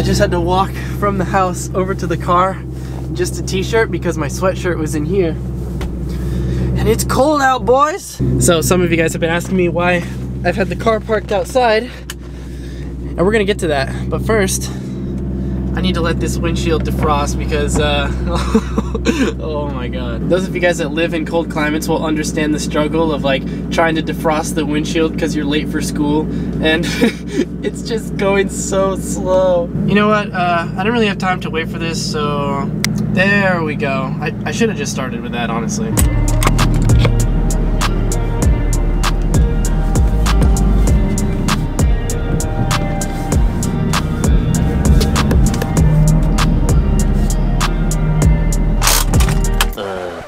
I just had to walk from the house over to the car, just a t-shirt because my sweatshirt was in here. And it's cold out, boys. So some of you guys have been asking me why I've had the car parked outside, and we're gonna get to that. But first, I need to let this windshield defrost because, oh my god. Those of you guys that live in cold climates will understand the struggle of like trying to defrost the windshield because you're late for school, and it's just going so slow. You know what, I didn't really have time to wait for this, so there we go. I should have just started with that, honestly.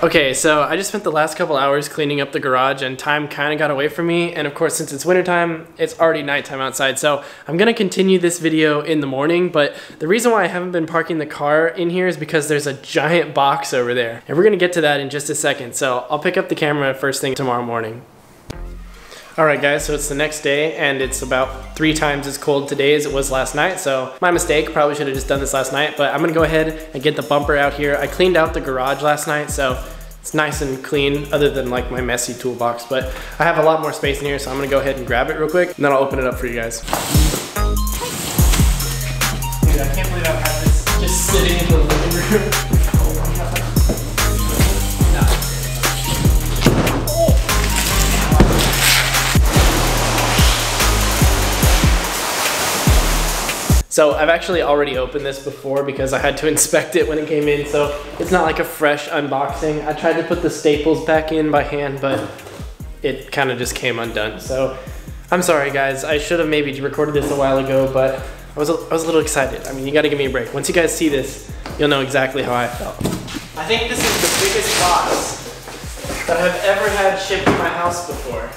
Okay, so I just spent the last couple hours cleaning up the garage and time kind of got away from me, and of course since it's wintertime, it's already nighttime outside, so I'm gonna continue this video in the morning. But the reason why I haven't been parking the car in here is because there's a giant box over there, and we're gonna get to that in just a second, so I'll pick up the camera first thing tomorrow morning. Alright guys, so it's the next day and it's about 3 times as cold today as it was last night, so my mistake, probably should have just done this last night, but I'm gonna go ahead and get the bumper out here. I cleaned out the garage last night, so it's nice and clean other than like my messy toolbox, but I have a lot more space in here, so I'm gonna go ahead and grab it real quick and then I'll open it up for you guys. Dude, I can't believe I've had this just sitting in the living room. Oh my god. So I've actually already opened this before because I had to inspect it when it came in, so it's not like a fresh unboxing. I tried to put the staples back in by hand, but it kind of just came undone. So I'm sorry guys, I should have maybe recorded this a while ago, but I was a little excited. I mean, you gotta give me a break. Once you guys see this, you'll know exactly how I felt. I think this is the biggest box that I've ever had shipped to my house before.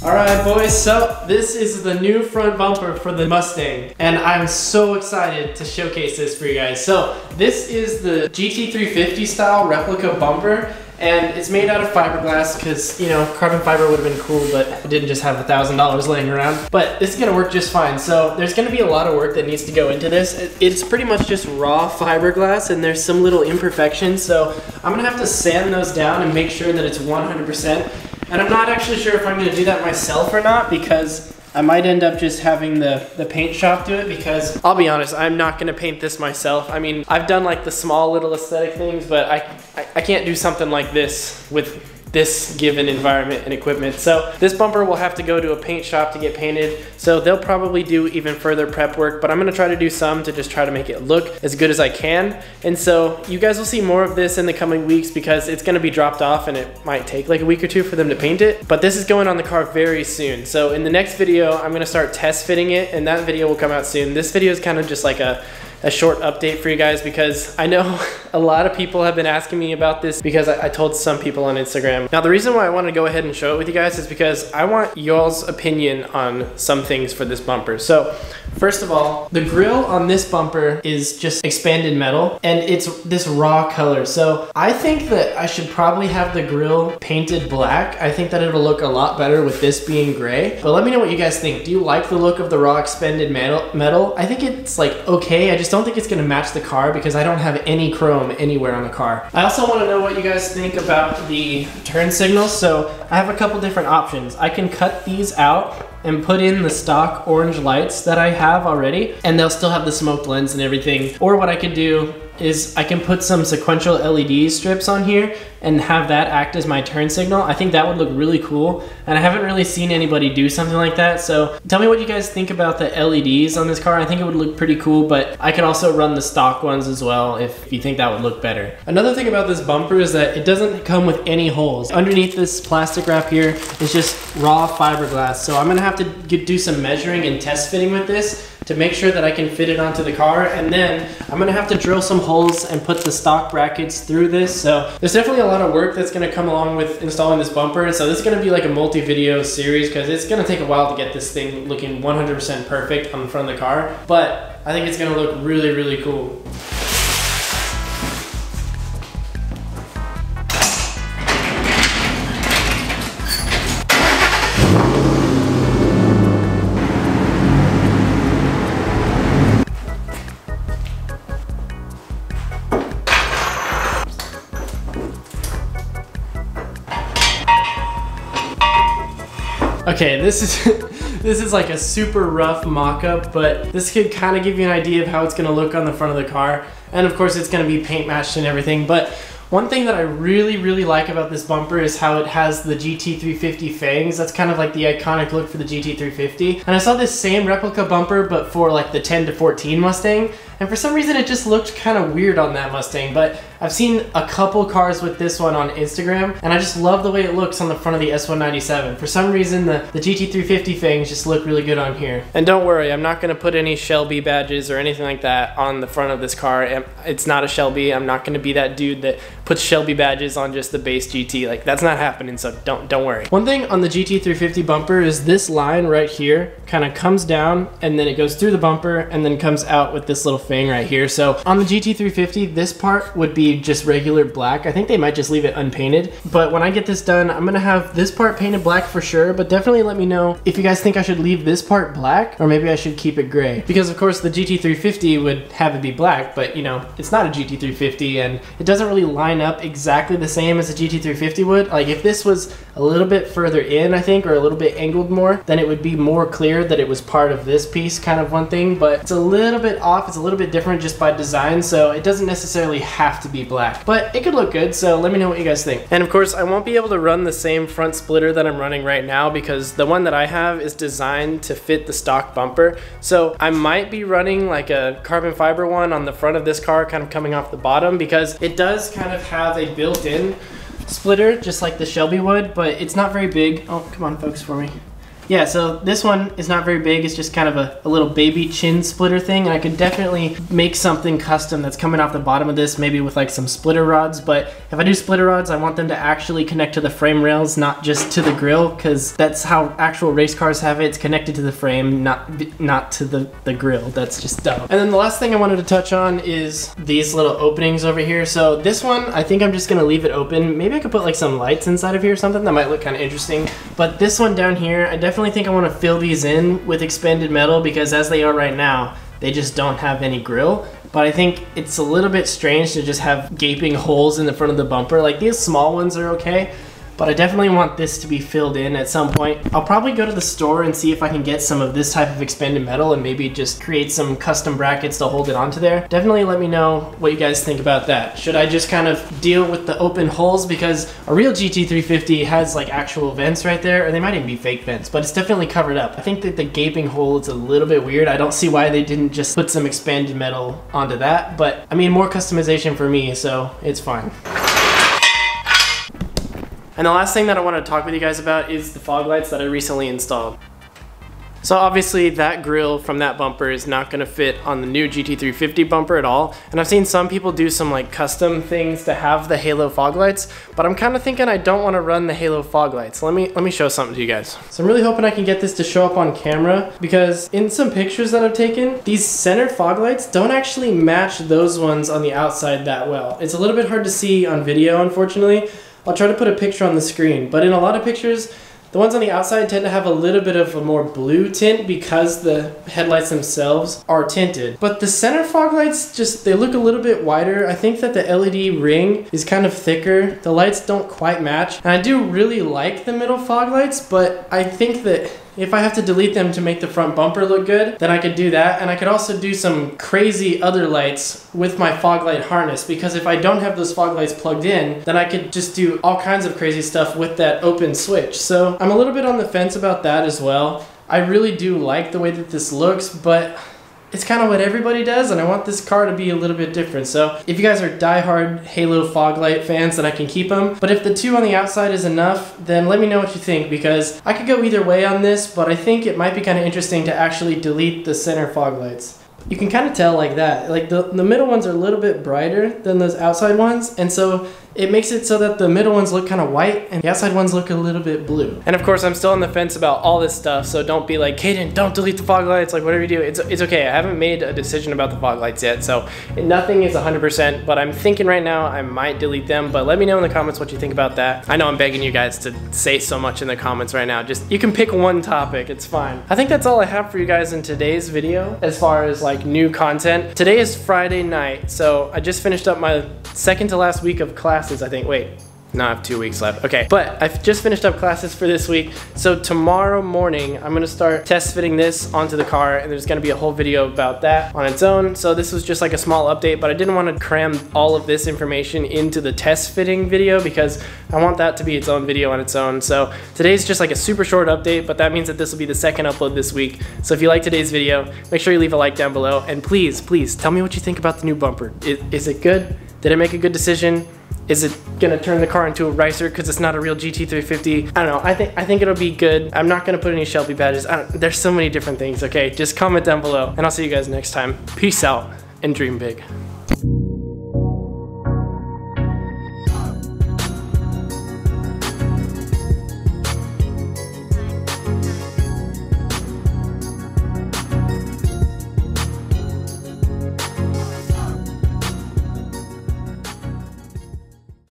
Alright boys, so this is the new front bumper for the Mustang, and I'm so excited to showcase this for you guys. So this is the GT350 style replica bumper, and it's made out of fiberglass because, you know, carbon fiber would have been cool, but I didn't just have $1,000 laying around. But this is gonna work just fine. So there's gonna be a lot of work that needs to go into this. It's pretty much just raw fiberglass, and there's some little imperfections, so I'm gonna have to sand those down and make sure that it's 100%. And I'm not actually sure if I'm gonna do that myself or not, because I might end up just having the paint shop do it, because I'll be honest, I'm not gonna paint this myself. I mean, I've done like the small little aesthetic things, but I can't do something like this with this given environment and equipment. So this bumper will have to go to a paint shop to get painted, so they'll probably do even further prep work, but I'm gonna try to do some to just try to make it look as good as I can. And so you guys will see more of this in the coming weeks because it's gonna be dropped off and it might take like a week or two for them to paint it, but this is going on the car very soon. So in the next video, I'm gonna start test fitting it, and that video will come out soon. This video is kind of just like a short update for you guys because I know a lot of people have been asking me about this because I told some people on Instagram. Now the reason why I want to go ahead and show it with you guys is because I want y'all's opinion on some things for this bumper. So first of all, the grille on this bumper is just expanded metal and it's this raw color. So I think that I should probably have the grille painted black. I think that it'll look a lot better with this being gray. But let me know what you guys think. Do you like the look of the raw expanded metal? I think it's like okay. I just don't think it's gonna match the car because I don't have any chrome anywhere on the car. I also wanna know what you guys think about the turn signals. So I have a couple different options. I can cut these out and put in the stock orange lights that I have already, and they'll still have the smoked lens and everything. Or what I could do is I can put some sequential LED strips on here and have that act as my turn signal. I think that would look really cool, and I haven't really seen anybody do something like that. So tell me what you guys think about the LEDs on this car. I think it would look pretty cool, but I could also run the stock ones as well if you think that would look better. Another thing about this bumper is that it doesn't come with any holes. Underneath this plastic wrap here is just raw fiberglass. So I'm gonna have to do some measuring and test fitting with this to make sure that I can fit it onto the car, and then I'm gonna have to drill some holes and put the stock brackets through this. So there's definitely a lot of work that's gonna come along with installing this bumper. So this is gonna be like a multi-video series because it's gonna take a while to get this thing looking 100% perfect on the front of the car, but I think it's gonna look really, really cool. Okay, this is this is like a super rough mock-up, but this could kind of give you an idea of how it's gonna look on the front of the car. And of course it's gonna be paint matched and everything, but one thing that I really like about this bumper is how it has the GT350 fangs. That's kind of like the iconic look for the GT350. And I saw this same replica bumper, but for like the 10 to 14 Mustang. And for some reason it just looked kind of weird on that Mustang, but I've seen a couple cars with this one on Instagram, and I just love the way it looks on the front of the S197. For some reason, the GT350 fangs just look really good on here. And don't worry, I'm not gonna put any Shelby badges or anything like that on the front of this car. It's not a Shelby. I'm not gonna be that dude that puts Shelby badges on just the base GT. Like, that's not happening, so don't worry. One thing on the GT350 bumper is this line right here kind of comes down, and then it goes through the bumper, and then comes out with this little fang right here. So on the GT350, this part would be just regular black. I think they might just leave it unpainted, but when I get this done, I'm gonna have this part painted black for sure, but definitely let me know if you guys think I should leave this part black or maybe I should keep it gray, because of course the GT350 would have it be black, but you know, it's not a GT350 and it doesn't really line up exactly the same as a GT350 would. Like, if this was a little bit further in, I think, or a little bit angled more, then it would be more clear that it was part of this piece, kind of one thing, but it's a little bit off. It's a little bit different just by design, so it doesn't necessarily have to be black, but it could look good, so let me know what you guys think. And of course, I won't be able to run the same front splitter that I'm running right now because the one that I have is designed to fit the stock bumper, so I might be running like a carbon fiber one on the front of this car, kind of coming off the bottom, because it does kind of have a built-in splitter just like the Shelby would, but it's not very big. Oh, come on, focus for me. Yeah, so this one is not very big. It's just kind of a little baby chin splitter thing, and I could definitely make something custom that's coming off the bottom of this, maybe with like some splitter rods. But if I do splitter rods, I want them to actually connect to the frame rails, not just to the grill, because that's how actual race cars have it. It's connected to the frame, not to the grill. That's just dumb. And then the last thing I wanted to touch on is these little openings over here. So this one, I think I'm just gonna leave it open. Maybe I could put like some lights inside of here or something. That might look kind of interesting. But this one down here, I definitely think I want to fill these in with expanded metal, because as they are right now, they just don't have any grill. But I think it's a little bit strange to just have gaping holes in the front of the bumper. Like, these small ones are okay, but I definitely want this to be filled in at some point. I'll probably go to the store and see if I can get some of this type of expanded metal and maybe just create some custom brackets to hold it onto there. Definitely let me know what you guys think about that. Should I just kind of deal with the open holes, because a real GT350 has like actual vents right there, or they might even be fake vents, but it's definitely covered up. I think that the gaping hole is a little bit weird. I don't see why they didn't just put some expanded metal onto that, but I mean, more customization for me, so it's fine. And the last thing that I want to talk with you guys about is the fog lights that I recently installed. So obviously that grille from that bumper is not going to fit on the new GT350 bumper at all. And I've seen some people do some like custom things to have the halo fog lights, but I'm kind of thinking I don't want to run the halo fog lights. Let me show something to you guys. So I'm really hoping I can get this to show up on camera, because in some pictures that I've taken, these center fog lights don't actually match those ones on the outside that well. It's a little bit hard to see on video, unfortunately. I'll try to put a picture on the screen, but in a lot of pictures, the ones on the outside tend to have a little bit of a more blue tint because the headlights themselves are tinted. But the center fog lights, they look a little bit wider. I think that the LED ring is kind of thicker. The lights don't quite match. And I do really like the middle fog lights, but I think that if I have to delete them to make the front bumper look good, then I could do that. And I could also do some crazy other lights with my fog light harness, because if I don't have those fog lights plugged in, then I could just do all kinds of crazy stuff with that open switch. So I'm a little bit on the fence about that as well. I really do like the way that this looks, but it's kind of what everybody does, and I want this car to be a little bit different. So if you guys are diehard Halo fog light fans, then I can keep them. But if the two on the outside is enough, then let me know what you think, because I could go either way on this, but I think it might be kind of interesting to actually delete the center fog lights. You can kind of tell like that. Like the middle ones are a little bit brighter than those outside ones, and so it makes it so that the middle ones look kind of white and the outside ones look a little bit blue. And of course, I'm still on the fence about all this stuff, so don't be like, Kaidan, don't delete the fog lights, like whatever you do. It's okay. I haven't made a decision about the fog lights yet, so nothing is 100%, but I'm thinking right now I might delete them, but let me know in the comments what you think about that. I know I'm begging you guys to say so much in the comments right now. Just, you can pick one topic, it's fine. I think that's all I have for you guys in today's video as far as like new content. Today is Friday night, so I just finished up my second to last week of classes, I think. Wait, No, I have 2 weeks left. Okay, but I've just finished up classes for this week. So tomorrow morning, I'm gonna start test fitting this onto the car, and there's gonna be a whole video about that on its own. So this was just like a small update, but I didn't want to cram all of this information into the test fitting video because I want that to be its own video on its own. So today's just like a super short update, but that means that this will be the second upload this week. So if you like today's video, make sure you leave a like down below, and please, please tell me what you think about the new bumper. Is it good? Did I make a good decision? Is it gonna turn the car into a ricer because it's not a real GT350? I don't know. I think it'll be good. I'm not gonna put any Shelby badges. There's so many different things. Okay, just comment down below, and I'll see you guys next time. Peace out and dream big.